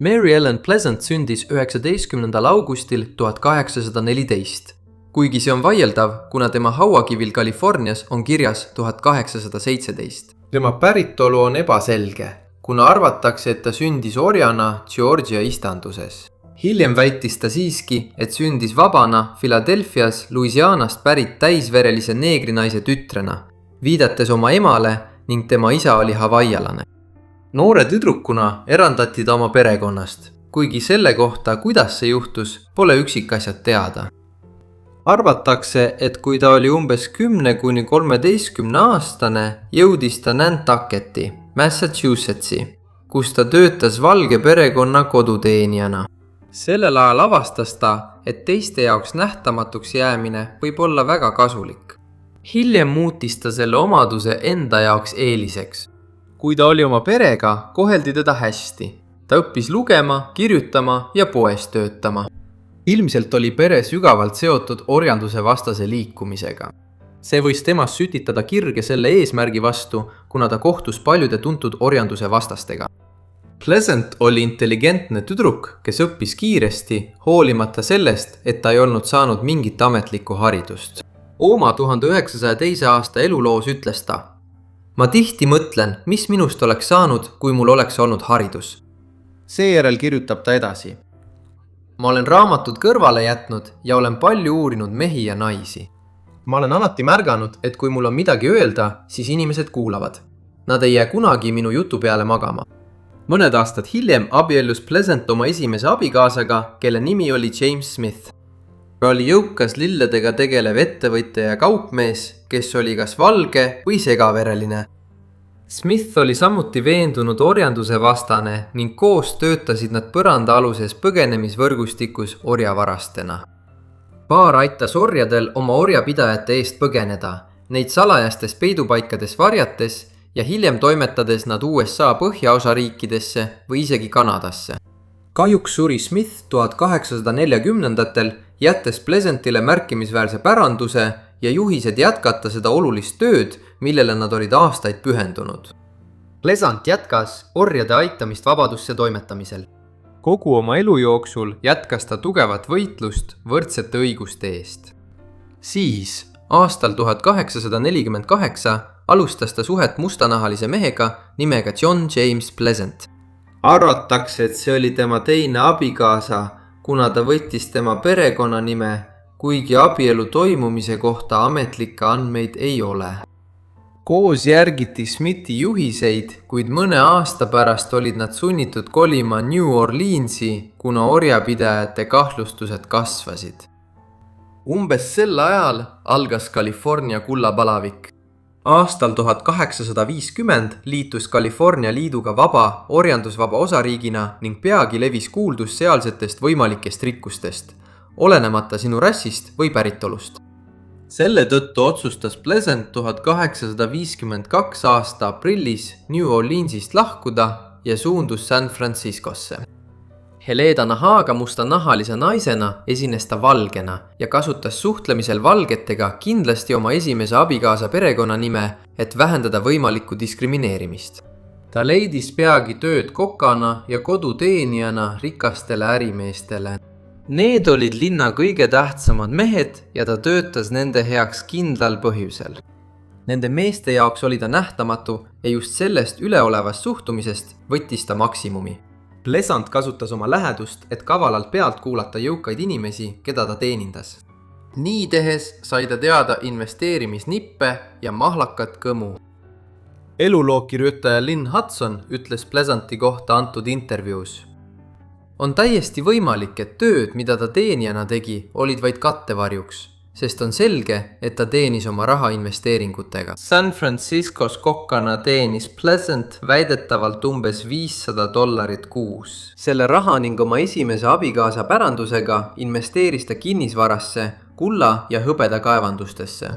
Mary Ellen Pleasant sündis 19. augustil 1814, kuigi see on vaieldav, kuna tema hauakivil Californias on kirjas 1817. Tema päritolu on ebaselge, kuna arvatakse, et ta sündis orjana Georgia istanduses. Hiljem väitis ta siiski, et sündis vabana Philadelphias Louisianast pärit täisverelise neegrinaise tütrena, viidates oma emale ning tema isa oli havaialane. Noore tüdrukuna erandati ta oma perekonnast, kuigi selle kohta, kuidas see juhtus, pole üksikasjad teada. Arvatakse, et kui ta oli umbes 10–13 aastane, jõudis ta Nantucketi, Massachusettsi, kus ta töötas valge perekonna koduteenijana. Sellel ajal avastas ta, et teiste jaoks nähtamatuks jäämine võib olla väga kasulik. Hiljem muutis ta selle omaduse enda jaoks eeliseks. Kui ta oli oma perega, koheldi teda hästi. Ta õppis lugema, kirjutama ja poes töötama. Ilmselt oli pere sügavalt seotud orjanduse vastase liikumisega. See võis temast sütitada kirge selle eesmärgi vastu, kuna ta kohtus paljude tuntud orjanduse vastastega. Pleasant oli intelligentne tüdruk, kes õppis kiiresti, hoolimata sellest, et ta ei olnud saanud mingit ametlikku haridust. Oma 1902. aasta eluloos ütles ta: "Ma tihti mõtlen, mis minust oleks saanud, kui mul oleks olnud haridus." Seejärel kirjutab ta edasi: "Ma olen raamatud kõrvale jätnud ja olen palju uurinud mehi ja naisi. Ma olen alati märganud, et kui mul on midagi öelda, siis inimesed kuulavad. Nad ei jää kunagi minu jutu peale magama." Mõned aastad hiljem abiellus Pleasant oma esimese abikaasaga, kelle nimi oli James Smith. Ta oli jõukas lilledega tegelev ettevõtja ja kaupmees, kes oli kas valge või segavereline. Smith oli samuti veendunud orjanduse vastane ning koos töötasid nad põrandaaluses põgenemisvõrgustikus orjavarastena. Paar aitas orjadel oma orjapidajate eest põgeneda, neid salajastes peidupaikades varjates ja hiljem toimetades nad USA põhjaosa riikidesse või isegi Kanadasse. Kahjuks suri Smith 1840-ndatel, jättes Pleasantile märkimisväärse päranduse ja juhised jätkata seda olulist tööd, millele nad olid aastaid pühendunud. Pleasant jätkas orjade aitamist vabadusse toimetamisel. Kogu oma elu jooksul jätkas ta tugevat võitlust võrdsete õiguste eest. Siis, aastal 1848, alustas ta suhet mustanahalise mehega nimega John James Pleasant. Arvatakse, et see oli tema teine abikaasa, kuna ta võttis tema perekonnanime, kuigi abielu toimumise kohta ametlikke andmeid ei ole. Koos järgiti Smithi juhiseid, kuid mõne aasta pärast olid nad sunnitud kolima New Orleansi, kuna orjapidajate kahtlustused kasvasid. Umbes sel ajal algas California kullapalavik. Aastal 1850 liitus California liiduga vaba orjandusvaba osariigina ning peagi levis kuuldus sealsetest võimalikest rikkustest, olenemata sinu rassist või päritolust. Selle tõttu otsustas Pleasant 1852 aasta aprillis New Orleansist lahkuda ja suundus San Franciscosse. Heleda Nahaga mustanahalise naisena esines ta valgena ja kasutas suhtlemisel valgetega kindlasti oma esimese abikaasa perekonnanime, et vähendada võimalikku diskrimineerimist. Ta leidis peagi tööd kokana ja koduteenijana rikastele ärimeestele. Need olid linna kõige tähtsamad mehed ja ta töötas nende heaks kindlal põhjusel. Nende meeste jaoks oli ta nähtamatu ja just sellest üleolevast suhtumisest võttis ta maksimumi. Pleasant kasutas oma lähedust, et kavalalt pealt kuulata jõukaid inimesi, keda ta teenindas. Nii tehes sai ta teada investeerimisnippe ja mahlakat kõmu. Elulookirjutaja Lynn Hudson ütles Pleasanti kohta antud intervjuus: "On täiesti võimalik, et tööd, mida ta teenijana tegi, olid vaid kattevarjuks, sest on selge, et ta teenis oma raha investeeringutega." San Franciscos kokkana teenis Pleasant väidetavalt umbes $500 kuus. Selle raha ning oma esimese abikaasa pärandusega investeeris ta kinnisvarasse, kulla ja hõbeda kaevandustesse.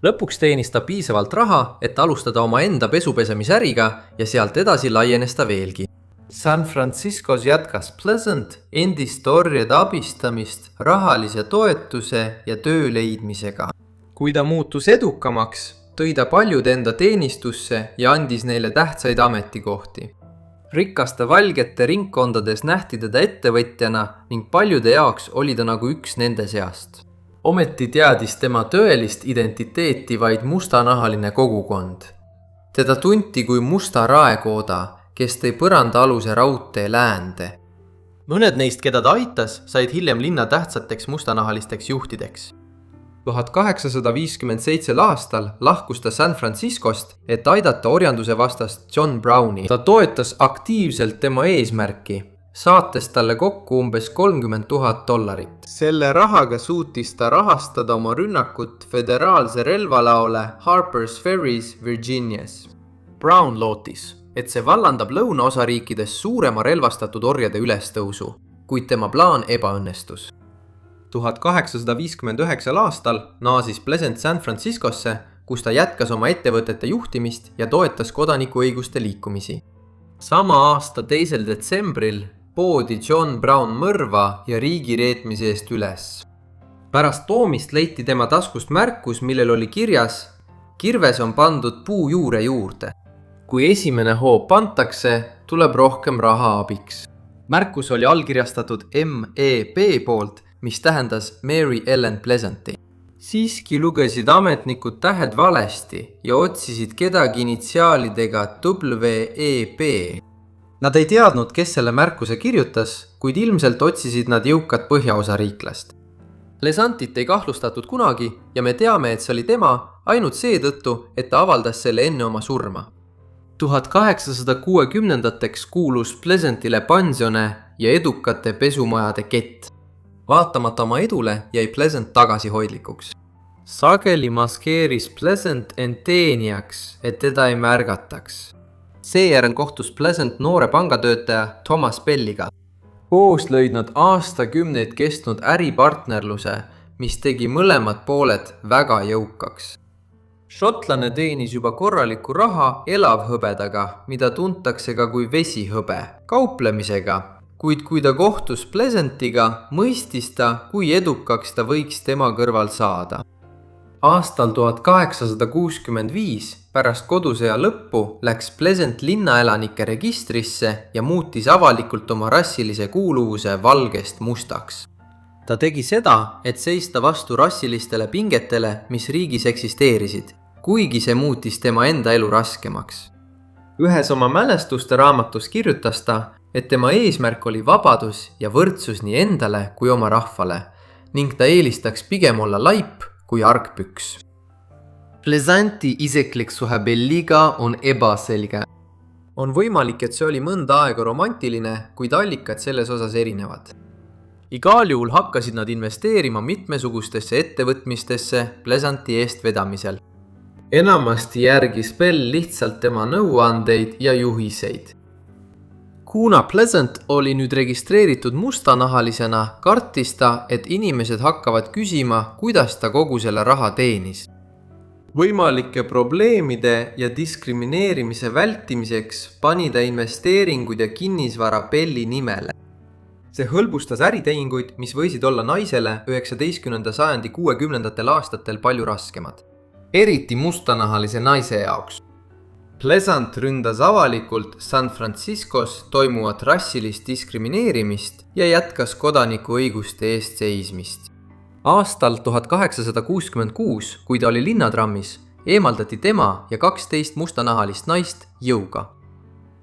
Lõpuks teenis ta piisavalt raha, et alustada oma enda pesupesemisäriga ja sealt edasi laienes ta veelgi. San Franciscos jätkas Pleasant endist orjade abistamist rahalise toetuse ja töö leidmisega. Kui ta muutus edukamaks, tõi ta paljud enda teenistusse ja andis neile tähtsaid ametikohti. Rikaste valgete ringkondades nähti teda ettevõtjana ning paljude jaoks oli ta nagu üks nende seast. Ometi teadis tema tõelist identiteeti vaid mustanahaline kogukond. Teda tunti kui musta raekooda, kes tõi põrandaaluse raudtee läände. Mõned neist, keda ta aitas, said hiljem linna tähtsateks mustanahalisteks juhtideks. 1857 aastal lahkus ta San Franciscost, et aidata orjanduse vastast John Browni. Ta toetas aktiivselt tema eesmärki, saates talle kokku umbes $30,000. Selle rahaga suutis ta rahastada oma rünnakut föderaalse relvalaole Harper's Ferry's Virginias. Brown lootis, et see vallandab lõunaosariikides suurema relvastatud orjade ülestõusu, kuid tema plaan ebaõnnestus. 1859 aastal naasis Pleasant San Franciscosse, kus ta jätkas oma ettevõtete juhtimist ja toetas kodanikuõiguste liikumisi. Sama aasta 2. detsembril poodi John Brown mõrva ja riigireetmise eest üles. Pärast toomist leiti tema taskust märkus, millel oli kirjas: kirves on pandud puu juure juurde. Kui esimene hoop antakse, tuleb rohkem raha abiks. Märkus oli allkirjastatud MEP poolt, mis tähendas Mary Ellen Pleasanti. Siiski lugesid ametnikud tähed valesti ja otsisid kedagi initsiaalidega WEP. Nad ei teadnud, kes selle märkuse kirjutas, kuid ilmselt otsisid nad jõukat põhjaosa riiklast. Pleasantit ei kahtlustatud kunagi ja me teame, et see oli tema ainult seetõttu, et ta avaldas selle enne oma surma. 1860-ndateks kuulus Pleasantile pensione ja edukate pesumajade kett. Vaatamata oma edule jäi Pleasant tagasihoidlikuks. Sageli maskeeris Pleasant end teenijaks, et teda ei märgataks. Seejärel kohtus Pleasant noore pangatöötaja Thomas Belliga. Koos lõid nad aastakümneid kestnud äripartnerluse, mis tegi mõlemad pooled väga jõukaks. Šotlane teenis juba korraliku raha elavhõbedaga, mida tuntakse ka kui vesihõbe, kauplemisega, kuid kui ta kohtus Pleasantiga, mõistis ta, kui edukaks ta võiks tema kõrval saada. Aastal 1865 pärast kodusõja lõppu läks Pleasant linnaelanike registrisse ja muutis avalikult oma rassilise kuuluvuse valgest mustaks. Ta tegi seda, et seista vastu rassilistele pingetele, mis riigis eksisteerisid, kuigi see muutis tema enda elu raskemaks. Ühes oma mälestuste raamatus kirjutas ta, et tema eesmärk oli vabadus ja võrdsus nii endale kui oma rahvale ning ta eelistaks pigem olla laip kui argpüks. Pleasanti isiklik suhe Belliga on ebaselge. On võimalik, et see oli mõnda aega romantiline, kuid allikad selles osas erinevad. Igal juhul hakkasid nad investeerima mitmesugustesse ettevõtmistesse Pleasanti eestvedamisel. Enamasti järgis Bell lihtsalt tema nõuandeid ja juhiseid. Kuna Pleasant oli nüüd registreeritud mustanahalisena, kartis ta, et inimesed hakkavad küsima, kuidas ta kogu selle raha teenis. Võimalike probleemide ja diskrimineerimise vältimiseks pani ta investeeringud ja kinnisvara Belli nimele. See hõlbustas äritehinguid, mis võisid olla naisele 19. sajandi 60. aastatel palju raskemad. Eriti mustanahalise naise jaoks. Pleasant ründas avalikult San Franciscos toimuvat rassilist diskrimineerimist ja jätkas kodanikuõiguste eest seismist. Aastal 1866, kui ta oli linnatrammis, eemaldati tema ja 12 mustanahalist naist jõuga.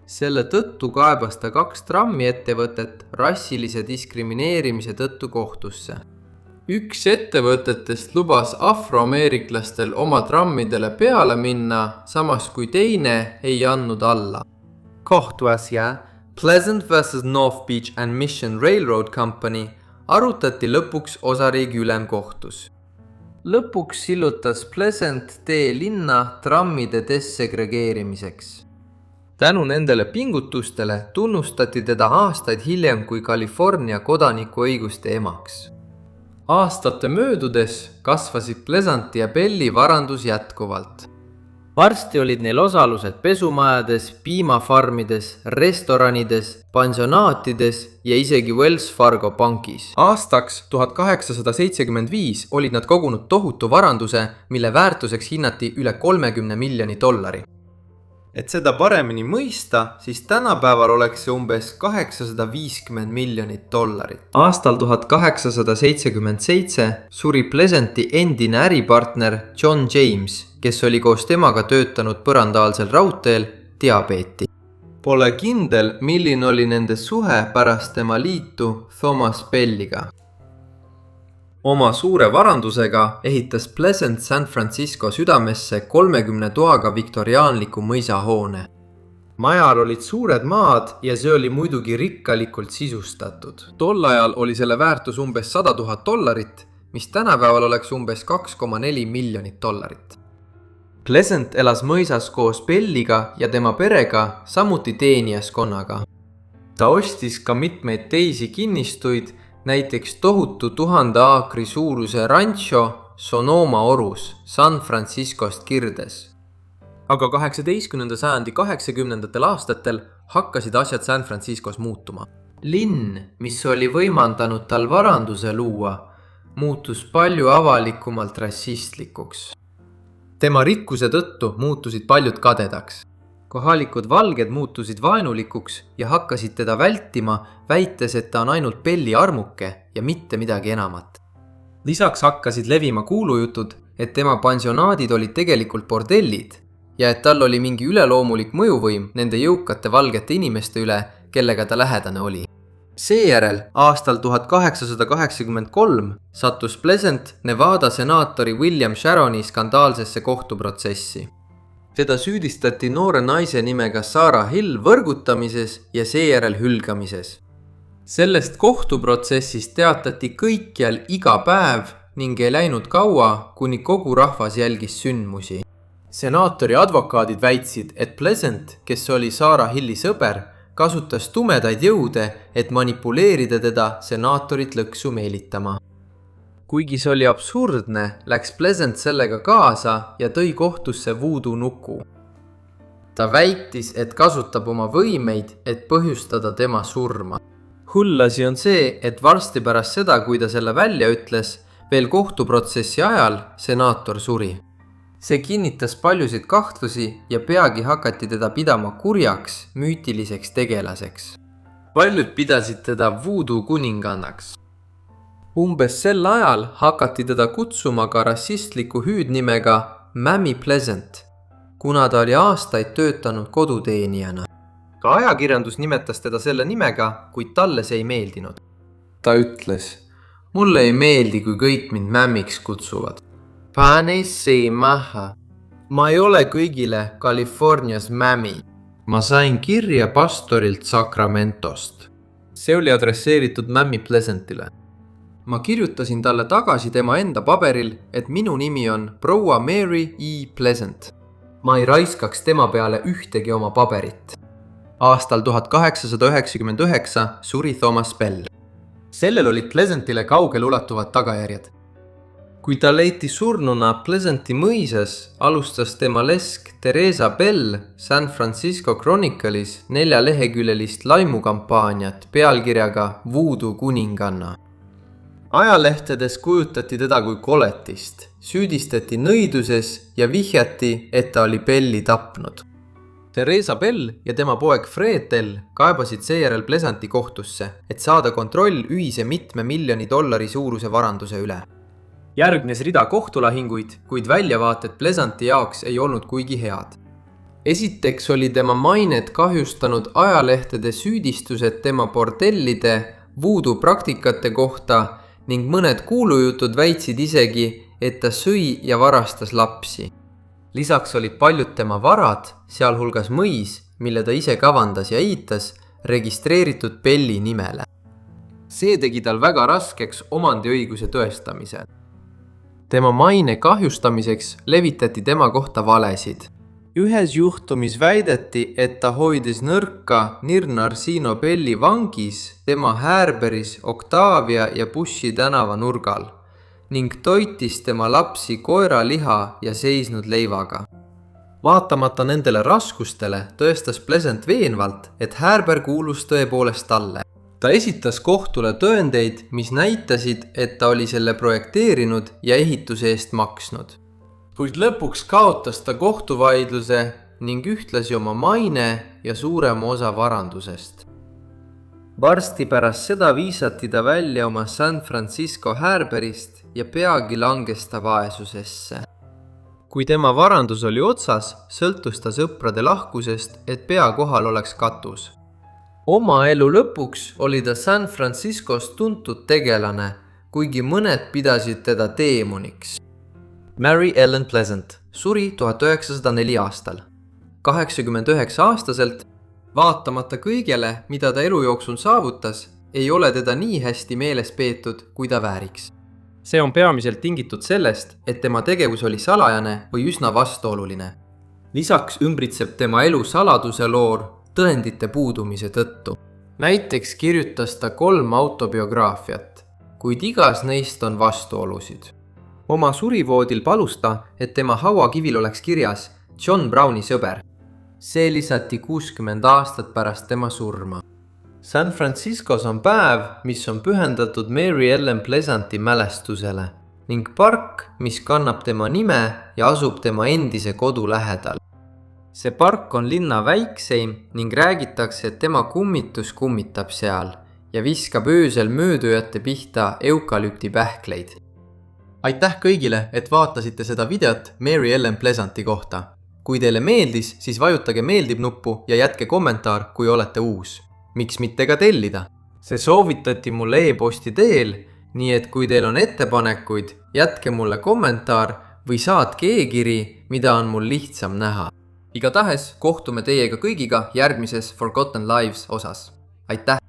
Selle tõttu kaebas ta 2 trammiettevõtet rassilise diskrimineerimise tõttu kohtusse. Üks ettevõtetest lubas afroameeriklastel oma trammidele peale minna, samas kui teine ei andnud alla. Kohtuasja Pleasant vs. North Beach and Mission Railroad Company arutati lõpuks osariigi ülemkohtus. Lõpuks sillutas Pleasant tee linna trammide dessegregeerimiseks. Tänu nendele pingutustele tunnustati teda aastaid hiljem kui California kodanikuõiguste emaks. Aastate möödudes kasvasid Pleasanti ja Belli varandus jätkuvalt. Varsti olid neil osalused pesumajades, piimafarmides, restoranides, pensionaatides ja isegi Wells Fargo pankis. Aastaks 1875 olid nad kogunud tohutu varanduse, mille väärtuseks hinnati üle $30 miljoni. Et seda paremini mõista, siis tänapäeval oleks see umbes $850 miljonit. Aastal 1877 suri Pleasanti endine äripartner John James, kes oli koos temaga töötanud põrandaalsel raudteel diabeeti. Pole kindel, milline oli nende suhe pärast tema liitu Thomas Belliga. Oma suure varandusega ehitas Pleasant San Francisco südamesse 30 toaga viktoriaanliku mõisahoone. Majal olid suured maad ja see oli muidugi rikkalikult sisustatud. Tol ajal oli selle väärtus umbes $100,000, mis tänapäeval oleks umbes $2,4 miljonit. Pleasant elas mõisas koos Belliga ja tema perega, samuti teenijaskonnaga. Ta ostis ka mitmeid teisi kinnistuid, näiteks tohutu 1000 aakri suuruse rancho Sonoma orus San Franciscost kirdes. Aga 18. sajandi 80. aastatel hakkasid asjad San Franciscos muutuma. Linn, mis oli võimandanud tal varanduse luua, muutus palju avalikumalt rassistlikuks. Tema rikkuse tõttu muutusid paljud kadedaks. Kohalikud valged muutusid vaenulikuks ja hakkasid teda vältima, väites, et ta on ainult Belli armuke ja mitte midagi enamat. Lisaks hakkasid levima kuulujutud, et tema pansionaadid olid tegelikult bordellid ja et tal oli mingi üleloomulik mõjuvõim nende jõukate valgete inimeste üle, kellega ta lähedane oli. Seejärel aastal 1883 sattus Pleasant Nevada senaatori William Sharoni skandaalsesse kohtuprotsessi. Teda süüdistati noore naise nimega Sarah Hill võrgutamises ja seejärel hülgamises. Sellest kohtuprotsessist teatati kõikjal iga päev ning ei läinud kaua, kuni kogu rahvas jälgis sündmusi. Senaatori advokaadid väitsid, et Pleasant, kes oli Sarah Hilli sõber, kasutas tumedaid jõude, et manipuleerida teda senaatorit lõksu meelitama. Kuigi see oli absurdne, läks Pleasant sellega kaasa ja tõi kohtusse voodoo nuku. Ta väitis, et kasutab oma võimeid, et põhjustada tema surma. Hullasi on see, et varsti pärast seda, kui ta selle välja ütles, veel kohtuprotsessi ajal senaator suri. See kinnitas paljusid kahtlusi ja peagi hakati teda pidama kurjaks, müütiliseks tegelaseks. Paljud pidasid teda voodoo kuningannaks. Umbes sel ajal hakati teda kutsuma ka rassistliku hüüdnimega Mammy Pleasant, kuna ta oli aastaid töötanud koduteenijana. Ka ajakirjandus nimetas teda selle nimega, kuid talle see ei meeldinud. Ta ütles, mulle ei meeldi, kui kõik mind Mammiks kutsuvad. Pane see maha. Ma ei ole kõigile Californias Mammy. Ma sain kirja pastorilt Sacramentost. See oli adresseeritud Mammy Pleasantile. Ma kirjutasin talle tagasi tema enda paberil, et minu nimi on proua Mary E. Pleasant. Ma ei raiskaks tema peale ühtegi oma paberit. Aastal 1899 suri Thomas Bell. Sellel olid Pleasantile kaugel ulatuvad tagajärjed. Kui ta leiti surnuna Pleasanti mõisas, alustas tema lesk Teresa Bell San Francisco Chronicle'is 4-leheküljelist laimukampaaniat pealkirjaga Voodoo kuninganna. Ajalehtedes kujutati teda kui koletist, süüdistati nõiduses ja vihjati, et ta oli Belli tapnud. Teresa Bell ja tema poeg Fredel kaebasid seejärel Pleasanti kohtusse, et saada kontroll ühise $1 miljoni suuruse varanduse üle. Järgnes rida kohtulahinguid, kuid väljavaated Pleasanti jaoks ei olnud kuigi head. Esiteks oli tema mainet kahjustanud ajalehtede süüdistused tema bordellide, voodoo praktikate kohta ning mõned kuulujutud väitsid isegi, et ta sõi ja varastas lapsi. Lisaks olid paljud tema varad, sealhulgas mõis, mille ta ise kavandas ja ehitas, registreeritud Belli nimele. See tegi tal väga raskeks omandiõiguse tõestamise. Tema maine kahjustamiseks levitati tema kohta valesid. Ühes juhtumis väideti, et ta hoidis nõrka Nirnarsino Belli vangis tema Härberis Octavia ja Bushi tänava nurgal ning toitis tema lapsi koeraliha ja seisnud leivaga. Vaatamata nendele raskustele tõestas Pleasant veenvalt, et Härber kuulus tõepoolest talle. Ta esitas kohtule tõendeid, mis näitasid, et ta oli selle projekteerinud ja ehituse eest maksnud. Kuid lõpuks kaotas ta kohtuvaidluse, ning ühtlasi oma maine ja suurema osa varandusest. Varsti pärast seda viisati ta välja oma San Francisco häärberist ja peagi langes ta vaesusesse. Kui tema varandus oli otsas, sõltus ta sõprade lahkusest, et pea kohal oleks katus. Oma elu lõpuks oli ta San Franciscos tuntud tegelane, kuigi mõned pidasid teda teemoniks. Mary Ellen Pleasant suri 1904 aastal. 89 aastaselt, vaatamata kõigele, mida ta elu jooksul saavutas, ei ole teda nii hästi meeles peetud, kui ta vääriks. See on peamiselt tingitud sellest, et tema tegevus oli salajane või üsna vastuoluline. Lisaks ümbritseb tema elu saladuse loor tõendite puudumise tõttu. Näiteks kirjutas ta 3 autobiograafiat, kuid igas neist on vastuolusid. Oma surivoodil palus ta, et tema hauakivil oleks kirjas John Browni sõber. See lisati 60 aastat pärast tema surma. San Franciscos on päev, mis on pühendatud Mary Ellen Pleasanti mälestusele ning park, mis kannab tema nime ja asub tema endise kodu lähedal. See park on linna väikseim ning räägitakse, et tema kummitus kummitab seal ja viskab öösel möödujate pihta eukalüptipähkleid. Aitäh kõigile, et vaatasite seda videot Mary Ellen Pleasanti kohta. Kui teile meeldis, siis vajutage meeldib nuppu ja jätke kommentaar, kui olete uus. Miks mitte ka tellida? See soovitati mulle e-posti teel, nii et kui teil on ettepanekuid, jätke mulle kommentaar või saatke e-kiri, mida on mul lihtsam näha. Igatahes kohtume teiega kõigiga järgmises Forgotten Lives osas. Aitäh!